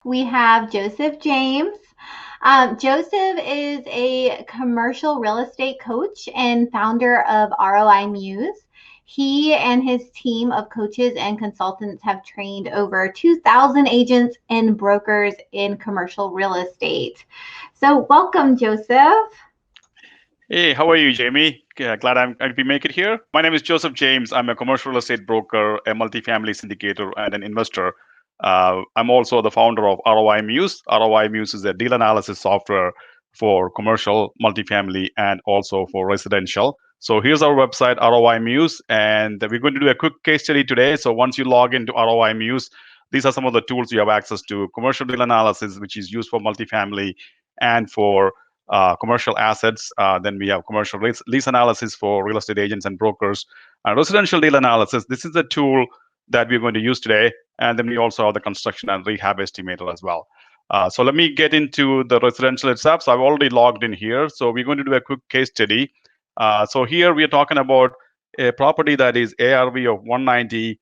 we have Joseph James. Joseph is a commercial real estate coach and founder of ROI Muse. He and his team of coaches and consultants have trained over 2,000 agents and brokers in commercial real estate. So welcome, Joseph. Hey, how are you, Jamie? Glad I'd be make it here. My name is Joseph James. I'm a commercial real estate broker, a multifamily syndicator, and an investor. I'm also the founder of ROI Muse. ROI Muse is a deal analysis software for commercial, multifamily, and also for residential. So here's our website, ROI Muse, and we're going to do a quick case study today. So once you log into ROI Muse, these are some of the tools you have access to: commercial deal analysis, which is used for multifamily and for commercial assets. Then we have commercial lease analysis for real estate agents and brokers. Residential deal analysis. This is the tool that we're going to use today. And then we also have the construction and rehab estimator as well. So let me get into the residential itself. So I've already logged in here. So we're going to do a quick case study. So here we are talking about a property that is ARV of 190,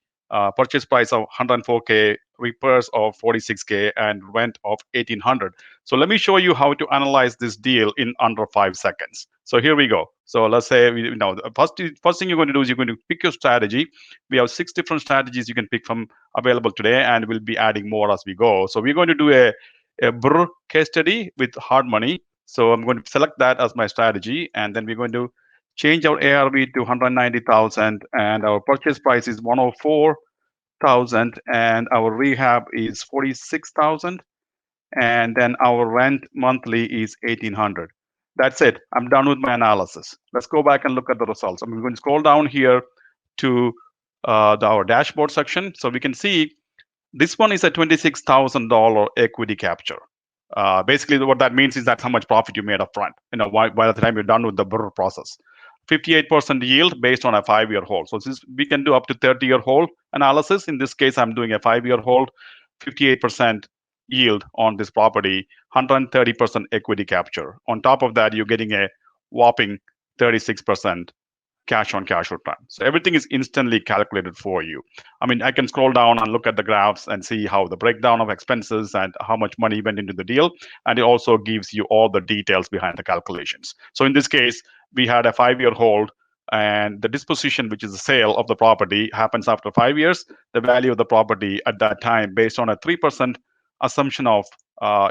purchase price of 104K, repairs of 46K, and rent of 1,800. So let me show you how to analyze this deal in under 5 seconds. So here we go. So let's say, the first thing you're going to do is you're going to pick your strategy. We have 6 different strategies you can pick from available today, and we'll be adding more as we go. So we're going to do a BRRRR case study with hard money. So I'm going to select that as my strategy, and then we're going to change our ARV to 190,000, and our purchase price is 104,000, and our rehab is 46,000, and then our rent monthly is 1,800. That's it. I'm done with my analysis. Let's go back and look at the results. I'm going to scroll down here to our dashboard section, so we can see this one is a $26,000 equity capture. Basically, what that means is that's how much profit you made up front. By the time you're done with the BRRRR process. 58% yield based on a 5-year hold. So we can do up to 30-year hold analysis. In this case, I'm doing a 5-year hold, 58% yield on this property, 130% equity capture. On top of that, you're getting a whopping 36% cash on cash return. So everything is instantly calculated for you. I mean, I can scroll down and look at the graphs and see how the breakdown of expenses and how much money went into the deal. And it also gives you all the details behind the calculations. So in this case, we had a 5-year hold, and the disposition, which is the sale of the property, happens after 5 years. The value of the property at that time, based on a 3% assumption of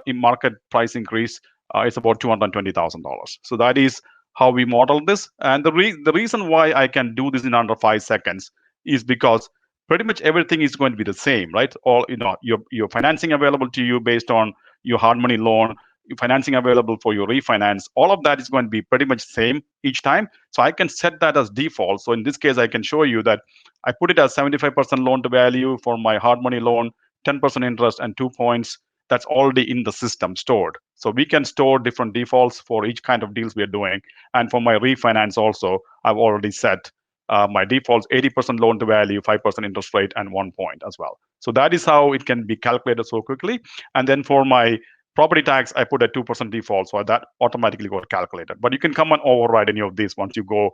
in market price increase, is about $220,000. So that is how we model this. And the reason why I can do this in under 5 seconds is because pretty much everything is going to be the same, right? All your financing available to you based on your hard money loan, your financing available for your refinance, all of that is going to be pretty much same each time. So I can set that as default. So in this case, I can show you that I put it as 75% loan to value for my hard money loan, 10% interest, and 2 points. That's already in the system stored. So we can store different defaults for each kind of deals we are doing. And for my refinance also, I've already set my defaults 80% loan to value, 5% interest rate, and 1 point as well. So that is how it can be calculated so quickly. And then for my property tax, I put a 2% default, so that automatically got calculated. But you can come and override any of these once you go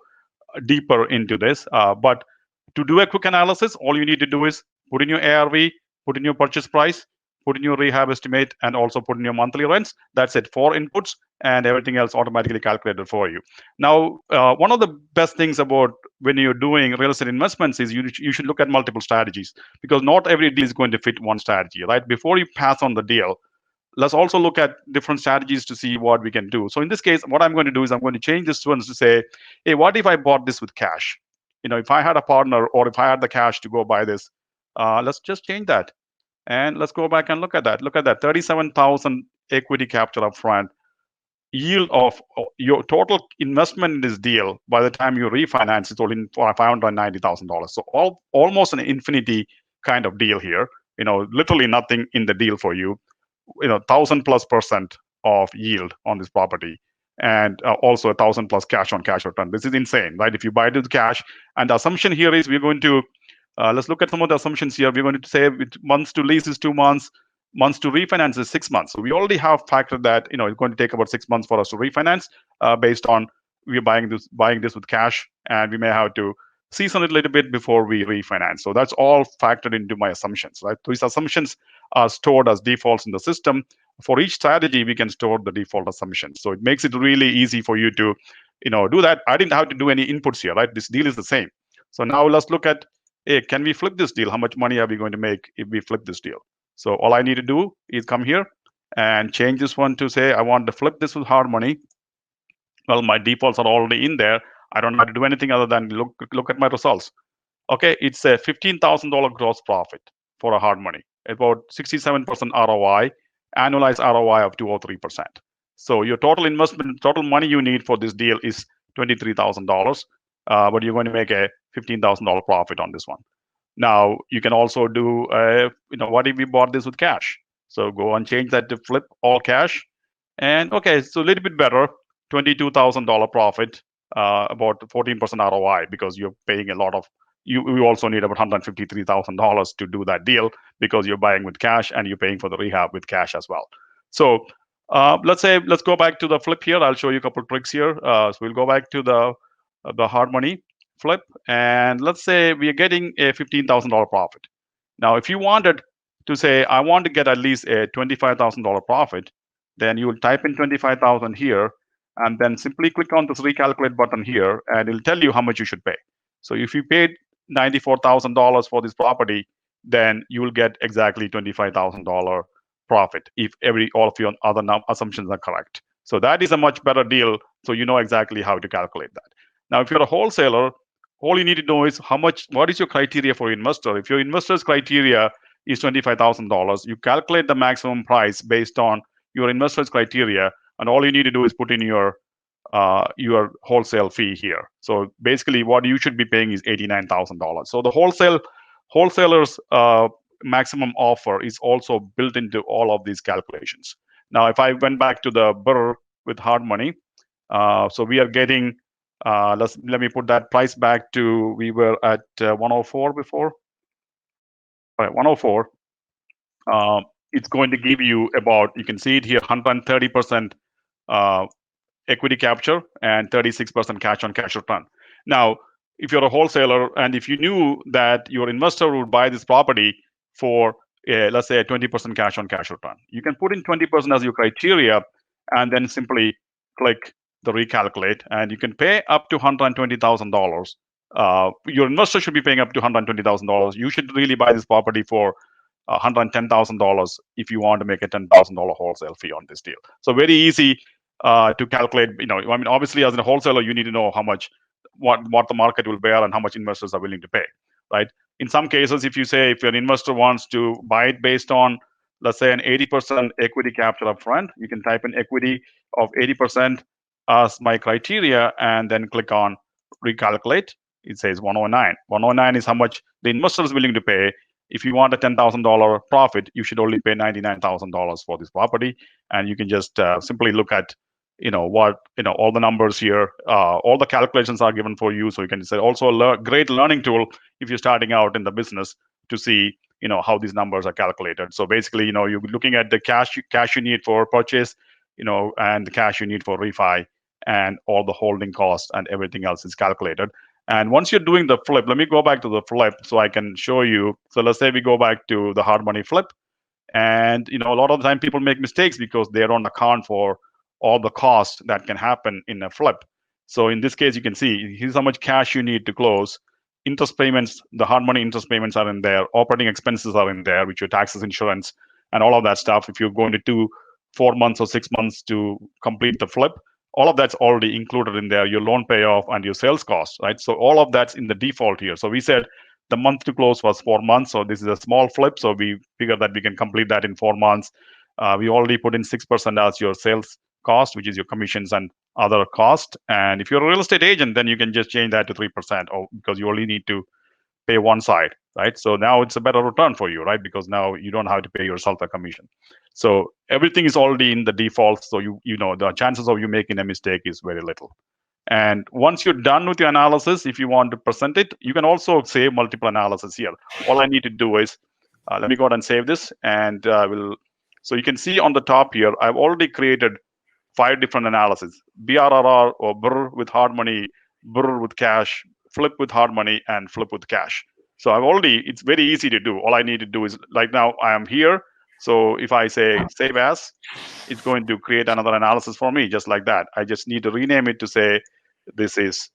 deeper into this. But to do a quick analysis, all you need to do is put in your ARV, put in your purchase price, put in your rehab estimate, and also put in your monthly rents. That's it, 4 inputs, and everything else automatically calculated for you. Now, one of the best things about when you're doing real estate investments is you should look at multiple strategies, because not every deal is going to fit one strategy, right? Before you pass on the deal, let's also look at different strategies to see what we can do. So in this case, what I'm going to do is I'm going to change this one to say, hey, what if I bought this with cash? If I had a partner or if I had the cash to go buy this, let's just change that. And let's go back and look at that. Look at that, 37,000 equity capture up front. Yield of your total investment in this deal by the time you refinance is only $590,000. So almost an infinity kind of deal here. Literally nothing in the deal for you. 1,000+% of yield on this property, and also 1,000+ cash on cash return. This is insane, right? If you buy it with cash, and the assumption here is we're going to let's look at some of the assumptions here. We're going to say months to lease is 2 months, months to refinance is 6 months. So we already have factored that it's going to take about 6 months for us to refinance, based on we're buying this with cash, and we may have to season it a little bit before we refinance. So that's all factored into my assumptions, right? These assumptions are stored as defaults in the system. For each strategy, we can store the default assumptions. So it makes it really easy for you to, do that. I didn't have to do any inputs here, right? This deal is the same. So now let's look at, hey, can we flip this deal? How much money are we going to make if we flip this deal? So all I need to do is come here and change this one to say I want to flip this with hard money. Well, my defaults are already in there. I don't have to do anything other than look at my results. Okay, it's a $15,000 gross profit for a hard money, about 67% ROI, annualized ROI of 203%. So your total investment, total money you need for this deal is $23,000, but you're going to make a $15,000 profit on this one. Now you can also do, what if we bought this with cash? So go and change that to flip all cash, and okay, so a little bit better, $22,000 profit, about 14% ROI, because you're paying a lot of. You also need about $153,000 to do that deal because you're buying with cash and you're paying for the rehab with cash as well. So let's go back to the flip here. I'll show you a couple of tricks here. So we'll go back to the hard money flip, and let's say we are getting a $15,000 profit. Now, if you wanted to say I want to get at least a $25,000 profit, then you will type in 25,000 here, and then simply click on this recalculate button here, and it'll tell you how much you should pay. So if you paid $94,000 for this property, then you will get exactly $25,000 profit if all of your other assumptions are correct. So that is a much better deal. So you know exactly how to calculate that. Now, if you're a wholesaler, all you need to know is what is your criteria for investor. If your investor's criteria is $25,000, you calculate the maximum price based on your investor's criteria, and all you need to do is put in your wholesale fee here. So basically, what you should be paying is $89,000. So the wholesaler's maximum offer is also built into all of these calculations. Now, if I went back to the BRRRR with hard money, so we are getting. Let me put that price back to, we were at 104 before. All right, 104. It's going to give you about, you can see it here, 130% equity capture and 36% cash on cash return. Now, if you're a wholesaler and if you knew that your investor would buy this property for, let's say, a 20% cash on cash return, you can put in 20% as your criteria and then simply click the recalculate, and you can pay up to $120,000. Your investor should be paying up to $120,000. You should really buy this property for $110,000 if you want to make a $10,000 wholesale fee on this deal. So very easy to calculate. Obviously, as a wholesaler, you need to know how much, what the market will bear and how much investors are willing to pay, right? In some cases, if an investor wants to buy it based on, let's say, an 80% equity capture up front, you can type in equity of 80% as my criteria and then click on recalculate. It says 109. 109 is how much the investor is willing to pay. If you want a $10,000 profit, you should only pay $99,000 for this property, and you can just simply look at, all the numbers here. All the calculations are given for you, so you can say also a great learning tool if you're starting out in the business to see, how these numbers are calculated. So basically, you're looking at the cash you need for purchase, and the cash you need for refi, and all the holding costs and everything else is calculated. And once you're doing the flip, let me go back to the flip so I can show you. So let's say we go back to the hard money flip, and a lot of the time people make mistakes because they don't account for all the costs that can happen in a flip. So in this case, you can see here's how much cash you need to close. Interest payments, the hard money interest payments are in there. Operating expenses are in there, which are taxes, insurance, and all of that stuff. If you're going to do 4 months or 6 months to complete the flip, all of that's already included in there, your loan payoff and your sales costs, right? So all of that's in the default here. So we said the month to close was 4 months. So this is a small flip. So we figured that we can complete that in 4 months. We already put in 6% as your sales cost, which is your commissions and other cost. And if you're a real estate agent, then you can just change that to 3%, because you only need to pay one side, right? So now it's a better return for you, right? Because now you don't have to pay yourself a commission. So everything is already in the default. So the chances of you making a mistake is very little. And once you're done with your analysis, if you want to present it, you can also save multiple analysis here. All I need to do is, let me go ahead and save this, and so you can see on the top here, I've already created 5 different analyses: BRRR or BRRRR with hard money, BRRRR with cash, flip with hard money, and flip with cash. So it's very easy to do. All I need to do is, like now I am here. So if I say save as, it's going to create another analysis for me, just like that. I just need to rename it to say, this is,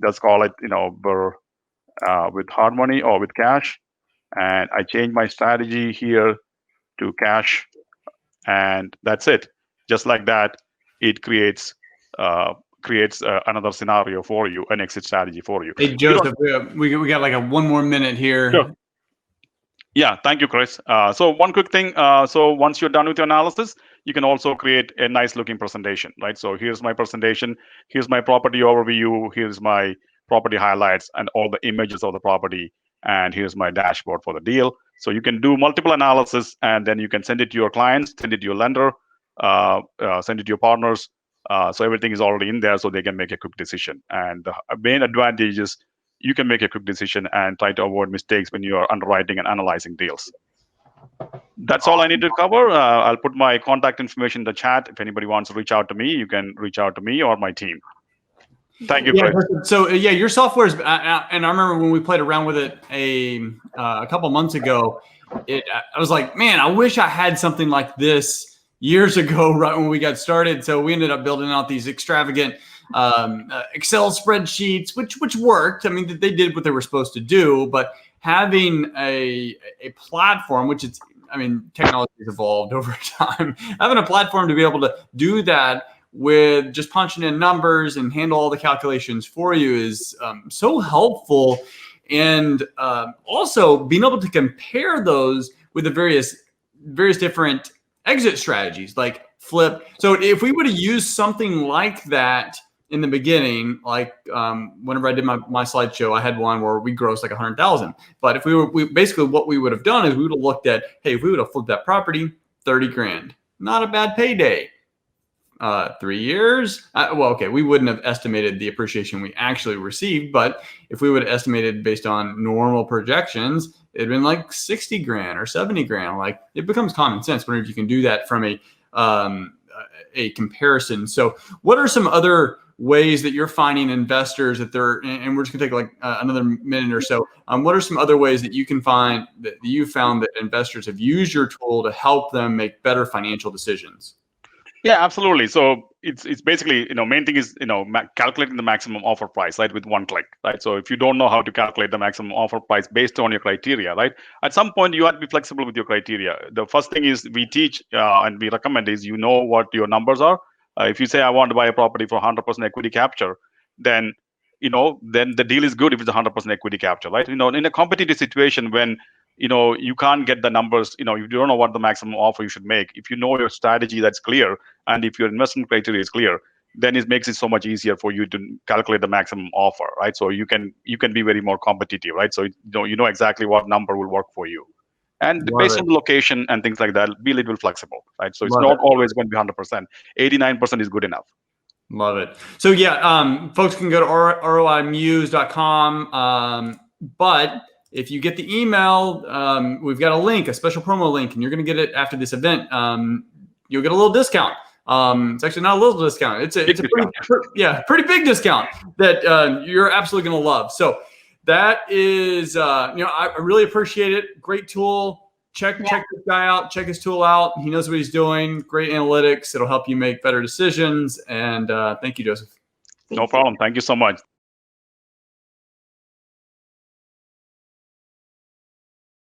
let's call it, with hard money or with cash. And I change my strategy here to cash, and that's it. Just like that, it creates another scenario for you, an exit strategy for you. Hey, Joseph, we got like one more minute here. Sure. Yeah, thank you, Chris. So one quick thing. So once you're done with your analysis, you can also create a nice looking presentation, right? So here's my presentation. Here's my property overview. Here's my property highlights and all the images of the property. And here's my dashboard for the deal. So you can do multiple analysis, and then you can send it to your clients, send it to your lender, send it to your partners. So everything is already in there, so they can make a quick decision. And the main advantage is you can make a quick decision and try to avoid mistakes when you are underwriting and analyzing deals. That's all I need to cover. I'll put my contact information in the chat. If anybody wants to reach out to me, you can reach out to me or my team. Thank you, Chris. So yeah, your software is, and I remember when we played around with it a couple months ago, I was like, man, I wish I had something like this years ago, right when we got started. So we ended up building out these extravagant Excel spreadsheets, which worked. I mean, they did what they were supposed to do, but having a platform, technology has evolved over time. Having a platform to be able to do that with just punching in numbers and handle all the calculations for you is so helpful. And also being able to compare those with the various different exit strategies like flip. So if we would have used something like that in the beginning, like whenever I did my slideshow, I had one where we grossed like 100,000. But if basically what we would have done is we would have looked at, hey, if we would have flipped that property, 30 grand, not a bad payday. 3 years. We wouldn't have estimated the appreciation we actually received, but if we would have estimated based on normal projections, it'd been like 60 grand or 70 grand. Like, it becomes common sense whenever you can do that from a comparison. So what are some other ways that you're finding investors that they're, and we're just gonna take like another minute or so. What are some other ways that you can find that you found that investors have used your tool to help them make better financial decisions? Yeah, absolutely. So it's basically, main thing is, calculating the maximum offer price, right, with one click, right? So if you don't know how to calculate the maximum offer price based on your criteria, right, at some point you have to be flexible with your criteria. The first thing is we teach and we recommend is what your numbers are. If you say I want to buy a property for 100% equity capture, then then the deal is good if it's 100% equity capture, right? In a competitive situation when you can't get the numbers, if you don't know what the maximum offer you should make, if you know your strategy that's clear, and if your investment criteria is clear, then it makes it so much easier for you to calculate the maximum offer, right? So you can be very more competitive, right? So you know exactly what number will work for you. And based on the location and things like that, be a little flexible, right? So it's not always going to be 100%. 89% is good enough. Love it. So yeah, folks can go to roimuse.com, but if you get the email, we've got a link, a special promo link, and you're going to get it after this event. You'll get a little discount. It's actually not a little discount. It's a pretty big discount that you're absolutely going to love. So that is, I really appreciate it. Great tool. Check this guy out. Check his tool out. He knows what he's doing. Great analytics. It'll help you make better decisions. And thank you, Joseph. No problem. Thank you so much.